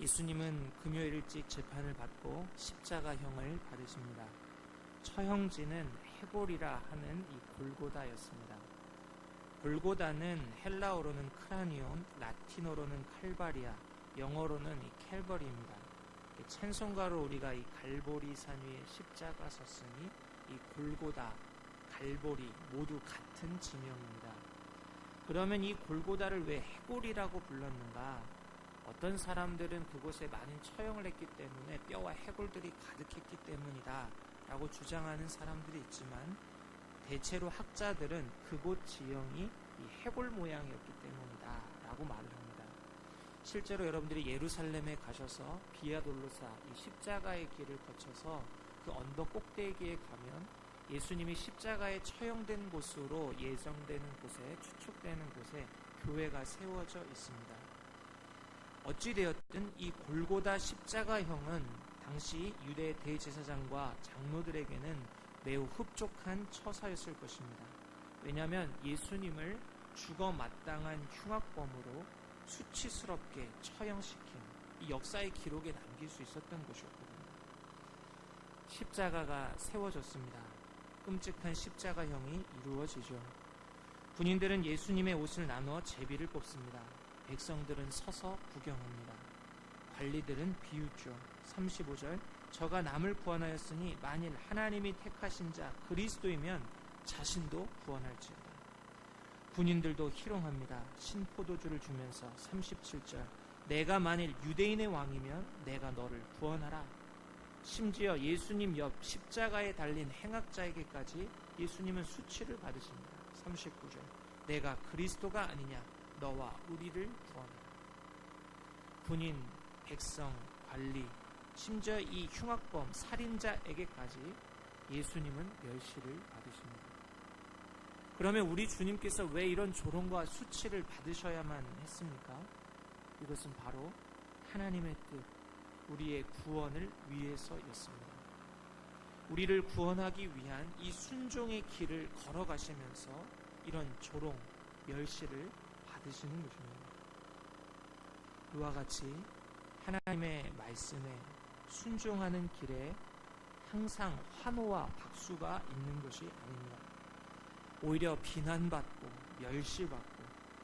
예수님은 금요일 일찍 재판을 받고 십자가형을 받으십니다. 처형지는 헤골이라 하는 이 골고다였습니다. 골고다는 헬라어로는 크라니온, 라틴어로는 칼바리아, 영어로는 이 캘버리입니다. 찬송가로 우리가 이 갈보리 산 위에 십자가 섰으니 이 골고다, 갈보리 모두 같은 지명입니다. 그러면 이 골고다를 왜 헤골이라고 불렀는가? 어떤 사람들은 그곳에 많은 처형을 했기 때문에 뼈와 해골들이 가득했기 때문이다 라고 주장하는 사람들이 있지만, 대체로 학자들은 그곳 지형이 이 해골 모양이었기 때문이다 라고 말을 합니다. 실제로 여러분들이 예루살렘에 가셔서 비아돌로사, 이 십자가의 길을 거쳐서 그 언덕 꼭대기에 가면 예수님이 십자가에 처형된 곳으로 예정되는 곳에, 추측되는 곳에 교회가 세워져 있습니다. 어찌되었든 이 골고다 십자가형은 당시 유대 대제사장과 장로들에게는 매우 흡족한 처사였을 것입니다. 왜냐하면 예수님을 죽어 마땅한 흉악범으로 수치스럽게 처형시킨 이 역사의 기록에 남길 수 있었던 곳이었거든요. 십자가가 세워졌습니다. 끔찍한 십자가형이 이루어지죠. 군인들은 예수님의 옷을 나누어 제비를 뽑습니다. 백성들은 서서 구경합니다. 관리들은 비웃죠. 35절, 저가 남을 구원하였으니 만일 하나님이 택하신 자 그리스도이면 자신도 구원할지어다. 군인들도 희롱합니다. 신포도주를 주면서 37절, 내가 만일 유대인의 왕이면 내가 너를 구원하라. 심지어 예수님 옆 십자가에 달린 행악자에게까지 예수님은 수치를 받으십니다. 39절, 내가 그리스도가 아니냐, 너와 우리를 구원하라. 군인, 백성, 관리, 심지어 이 흉악범, 살인자에게까지 예수님은 멸시를 받으십니다. 그러면 우리 주님께서 왜 이런 조롱과 수치를 받으셔야만 했습니까? 이것은 바로 하나님의 뜻, 우리의 구원을 위해서였습니다. 우리를 구원하기 위한 이 순종의 길을 걸어가시면서 이런 조롱, 멸시를 받으시는 것입니다. 이와 같이 하나님의 말씀에 순종하는 길에 항상 환호와 박수가 있는 것이 아닙니다. 오히려 비난받고 멸시받고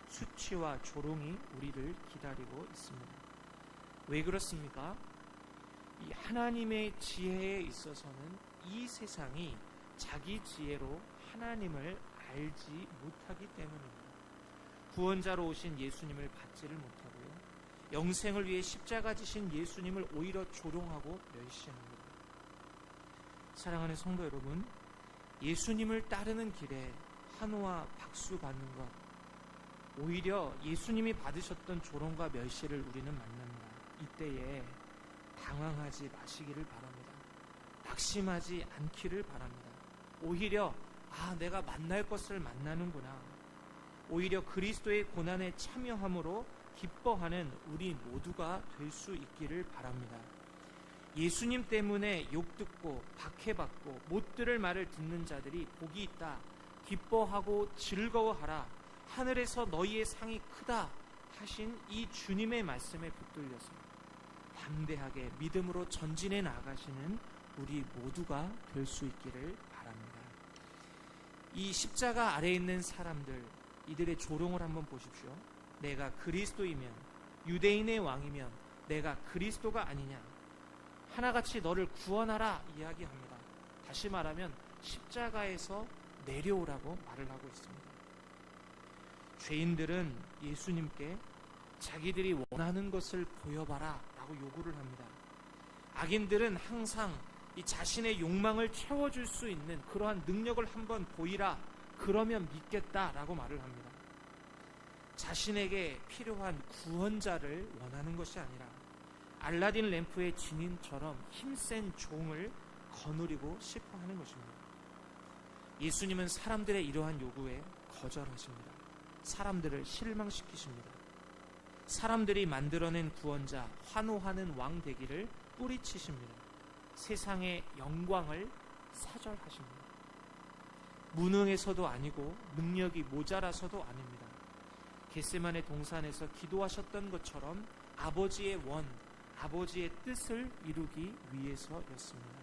수치와 조롱이 우리를 기다리고 있습니다. 왜 그렇습니까? 이 하나님의 지혜에 있어서는 이 세상이 자기 지혜로 하나님을 알지 못하기 때문입니다. 구원자로 오신 예수님을 받지를 못하고요, 영생을 위해 십자가 지신 예수님을 오히려 조롱하고 멸시합니다. 사랑하는 성도 여러분, 예수님을 따르는 길에 환호와 박수 받는 것, 오히려 예수님이 받으셨던 조롱과 멸시를 우리는 만납니다. 이때에 당황하지 마시기를 바랍니다. 낙심하지 않기를 바랍니다. 오히려 내가 만날 것을 만나는구나, 오히려 그리스도의 고난에 참여함으로 기뻐하는 우리 모두가 될 수 있기를 바랍니다. 예수님 때문에 욕듣고 박해받고 못 들을 말을 듣는 자들이 복이 있다, 기뻐하고 즐거워하라, 하늘에서 너희의 상이 크다 하신 이 주님의 말씀에 붙들려서 담대하게 믿음으로 전진해 나가시는 우리 모두가 될 수 있기를 바랍니다. 이 십자가 아래에 있는 사람들, 이들의 조롱을 한번 보십시오. 내가 그리스도이면, 유대인의 왕이면 내가 그리스도가 아니냐, 하나같이 너를 구원하라 이야기합니다. 다시 말하면 십자가에서 내려오라고 말을 하고 있습니다. 죄인들은 예수님께 자기들이 원하는 것을 보여봐라 라고 요구를 합니다. 악인들은 항상 이 자신의 욕망을 채워줄 수 있는 그러한 능력을 한번 보이라, 그러면 믿겠다 라고 말을 합니다. 자신에게 필요한 구원자를 원하는 것이 아니라 알라딘 램프의 진인처럼 힘센 종을 거느리고 싶어 하는 것입니다. 예수님은 사람들의 이러한 요구에 거절하십니다. 사람들을 실망시키십니다. 사람들이 만들어낸 구원자, 환호하는 왕 되기를 뿌리치십니다. 세상의 영광을 사절하십니다. 무능해서도 아니고 능력이 모자라서도 아닙니다. 겟세마네 동산에서 기도하셨던 것처럼 아버지의 원, 아버지의 뜻을 이루기 위해서였습니다.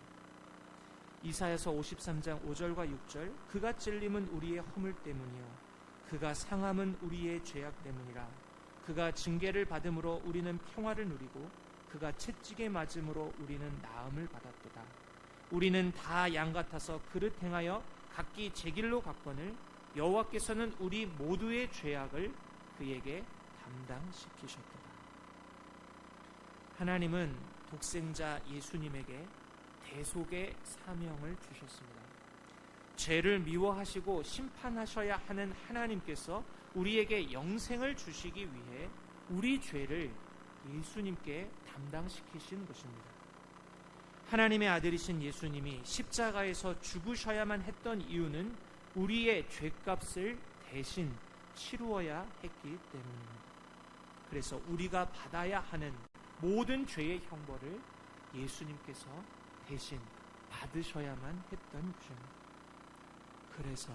이사야서 53장 5절과 6절, 그가 찔림은 우리의 허물 때문이요 그가 상함은 우리의 죄악 때문이라. 그가 징계를 받음으로 우리는 평화를 누리고 그가 채찍에 맞음으로 우리는 나음을 받았도다. 우리는 다 양 같아서 그릇 행하여 각기 제 길로 갔거늘 여호와께서는 우리 모두의 죄악을 그에게 담당시키셨도다. 하나님은 독생자 예수님에게 대속의 사명을 주셨습니다. 죄를 미워하시고 심판하셔야 하는 하나님께서 우리에게 영생을 주시기 위해 우리 죄를 예수님께 담당시키신 것입니다. 하나님의 아들이신 예수님이 십자가에서 죽으셔야만 했던 이유는 우리의 죄값을 대신 치루어야 했기 때문입니다. 그래서 우리가 받아야 하는 모든 죄의 형벌을 예수님께서 대신 받으셔야만 했던 것입니다. 그래서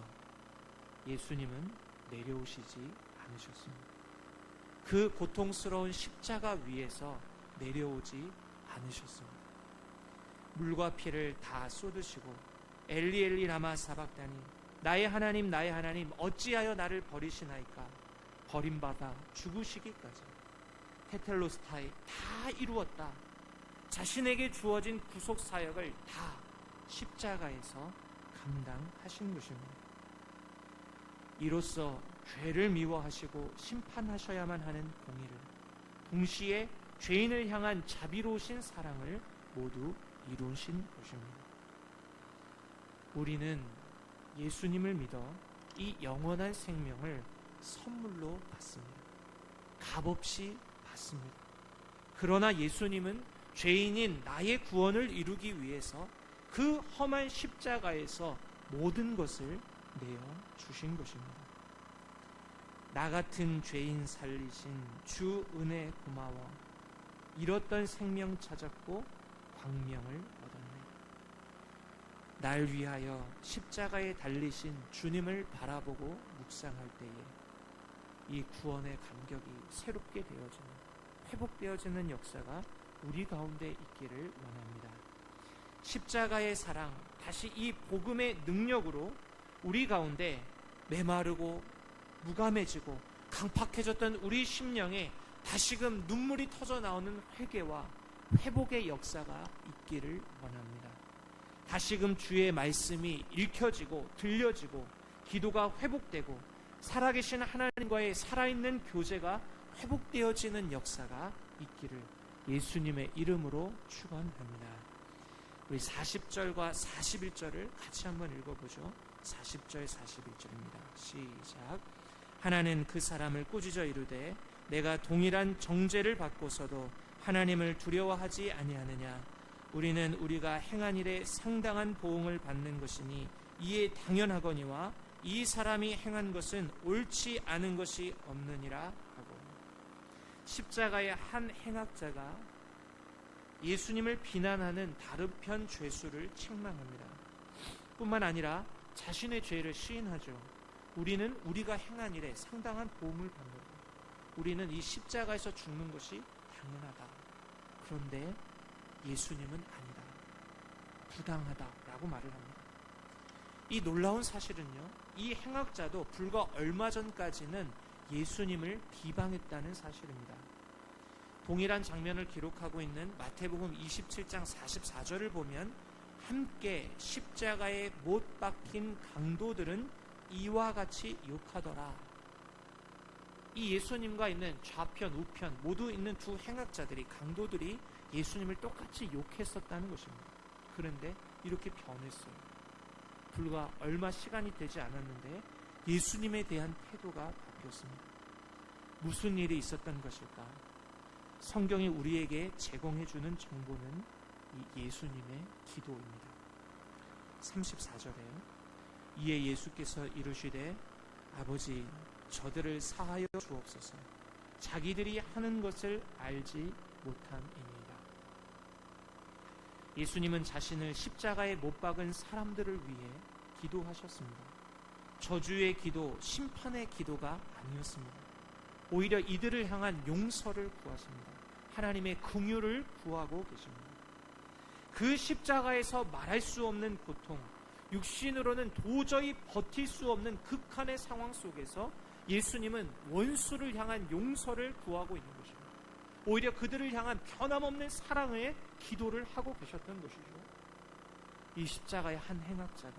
예수님은 내려오시지 않으셨습니다. 그 고통스러운 십자가 위에서 내려오지 않으셨습니다. 물과 피를 다 쏟으시고 엘리 엘리 라마 사박다니 나의 하나님 나의 하나님 어찌하여 나를 버리시나이까 버림받아 죽으시기까지 테텔로스타이 다 이루었다. 자신에게 주어진 구속 사역을 다 십자가에서 감당하신 것입니다. 이로써 죄를 미워하시고 심판하셔야만 하는 공의를, 동시에 죄인을 향한 자비로우신 사랑을 모두 이루신 것입니다. 우리는 예수님을 믿어 이 영원한 생명을 선물로 받습니다. 값없이 받습니다. 그러나 예수님은 죄인인 나의 구원을 이루기 위해서 그 험한 십자가에서 모든 것을 내어 주신 것입니다. 나 같은 죄인 살리신 주 은혜 고마워. 잃었던 생명 찾았고 광명을 얻었네. 날 위하여 십자가에 달리신 주님을 바라보고 묵상할 때에 이 구원의 감격이 새롭게 되어지는, 회복되어지는 역사가 우리 가운데 있기를 원합니다. 십자가의 사랑, 다시 이 복음의 능력으로 우리 가운데 메마르고 무감해지고 강팍해졌던 우리 심령에 다시금 눈물이 터져 나오는 회개와 회복의 역사가 있기를 원합니다. 다시금 주의 말씀이 읽혀지고 들려지고 기도가 회복되고 살아계신 하나님과의 살아있는 교제가 회복되어지는 역사가 있기를 예수님의 이름으로 축원합니다. 우리 40절과 41절을 같이 한번 읽어보죠. 40절 41절입니다. 시작. 하나는 그 사람을 꾸짖어 이르되 내가 동일한 정죄를 받고서도 하나님을 두려워하지 아니하느냐. 우리는 우리가 행한 일에 상당한 보응을 받는 것이니 이에 당연하거니와 이 사람이 행한 것은 옳지 않은 것이 없느니라 하고, 십자가의 한 행악자가 예수님을 비난하는 다른 편 죄수를 책망합니다. 뿐만 아니라 자신의 죄를 시인하죠. 우리는 우리가 행한 일에 상당한 보응을 받는 것, 우리는 이 십자가에서 죽는 것이 당연하다. 그런데 예수님은 아니다, 부당하다라고 말을 합니다. 이 놀라운 사실은요, 이 행악자도 불과 얼마 전까지는 예수님을 비방했다는 사실입니다. 동일한 장면을 기록하고 있는 마태복음 27장 44절을 보면 함께 십자가에 못 박힌 강도들은 이와 같이 욕하더라. 이 예수님과 있는 좌편 우편 모두 있는 두 행악자들이, 강도들이 예수님을 똑같이 욕했었다는 것입니다. 그런데 이렇게 변했어요. 불과 얼마 시간이 되지 않았는데 예수님에 대한 태도가 바뀌었습니다. 무슨 일이 있었던 것일까? 성경이 우리에게 제공해주는 정보는 이 예수님의 기도입니다. 34절에 이에 예수께서 이르시되 아버지 저들을 사하여 주옵소서 자기들이 하는 것을 알지 못함이니이다. 예수님은 자신을 십자가에 못 박은 사람들을 위해 기도하셨습니다. 저주의 기도, 심판의 기도가 아니었습니다. 오히려 이들을 향한 용서를 구하십니다. 하나님의 긍휼을 구하고 계십니다. 그 십자가에서 말할 수 없는 고통, 육신으로는 도저히 버틸 수 없는 극한의 상황 속에서 예수님은 원수를 향한 용서를 구하고 있는 것입니다. 오히려 그들을 향한 변함없는 사랑의 기도를 하고 계셨던 것이죠. 이 십자가의 한 행악자가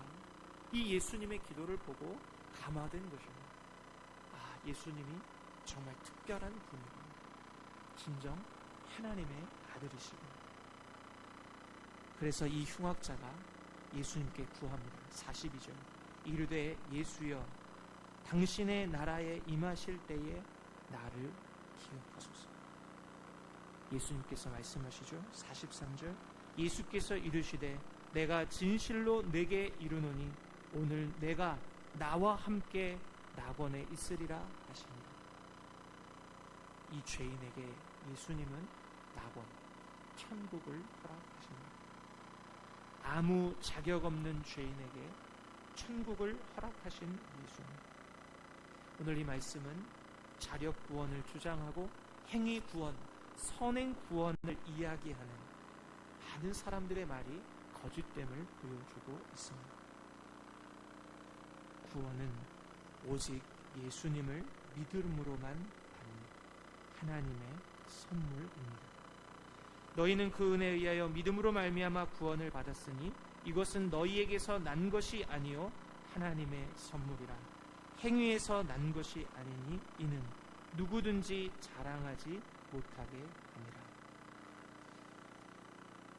이 예수님의 기도를 보고 감화된 것입니다. 아, 예수님이 정말 특별한 분이구나. 진정 하나님의 아들이시구나. 그래서 이 흉악자가 예수님께 구합니다. 42절. 이르되 예수여, 당신의 나라에 임하실 때에 나를 기억하소서. 예수님께서 말씀하시죠. 43절. 예수께서 이르시되 내가 진실로 내게 이르노니 오늘 내가 나와 함께 낙원에 있으리라 하십니다. 이 죄인에게 예수님은 낙원, 천국을 허락하십니다. 아무 자격 없는 죄인에게 천국을 허락하신 예수님. 오늘 이 말씀은 자력 구원을 주장하고 행위 구원, 선행 구원을 이야기하는 많은 사람들의 말이 거짓됨을 보여주고 있습니다. 구원은 오직 예수님을 믿음으로만 받는 하나님의 선물입니다. 너희는 그 은혜에 의하여 믿음으로 말미암아 구원을 받았으니 이것은 너희에게서 난 것이 아니요 하나님의 선물이라. 행위에서 난 것이 아니니 이는 누구든지 자랑하지 못하게 함이라.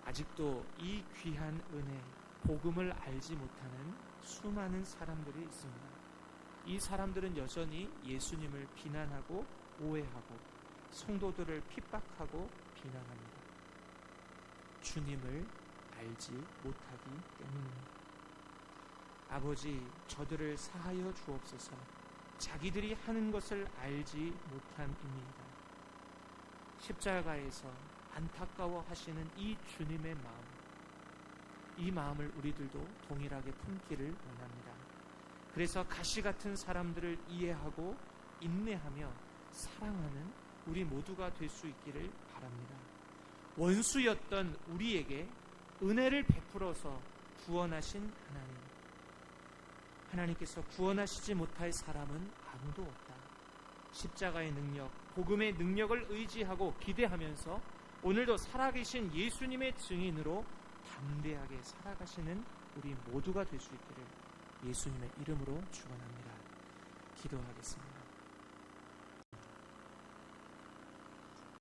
아직도 이 귀한 은혜, 복음을 알지 못하는 수많은 사람들이 있습니다. 이 사람들은 여전히 예수님을 비난하고 오해하고 성도들을 핍박하고 비난합니다. 주님을 알지 못하기 때문입니다. 아버지, 저들을 사하여 주옵소서. 자기들이 하는 것을 알지 못함입니다. 십자가에서 안타까워 하시는 이 주님의 마음, 이 마음을 우리들도 동일하게 품기를 원합니다. 그래서 가시 같은 사람들을 이해하고 인내하며 사랑하는 우리 모두가 될 수 있기를 바랍니다. 원수였던 우리에게 은혜를 베풀어서 구원하신 하나님, 하나님께서 구원하시지 못할 사람은 아무도 없다. 십자가의 능력, 복음의 능력을 의지하고 기대하면서 오늘도 살아계신 예수님의 증인으로 담대하게 살아가시는 우리 모두가 될 수 있기를 예수님의 이름으로 축원합니다. 기도하겠습니다.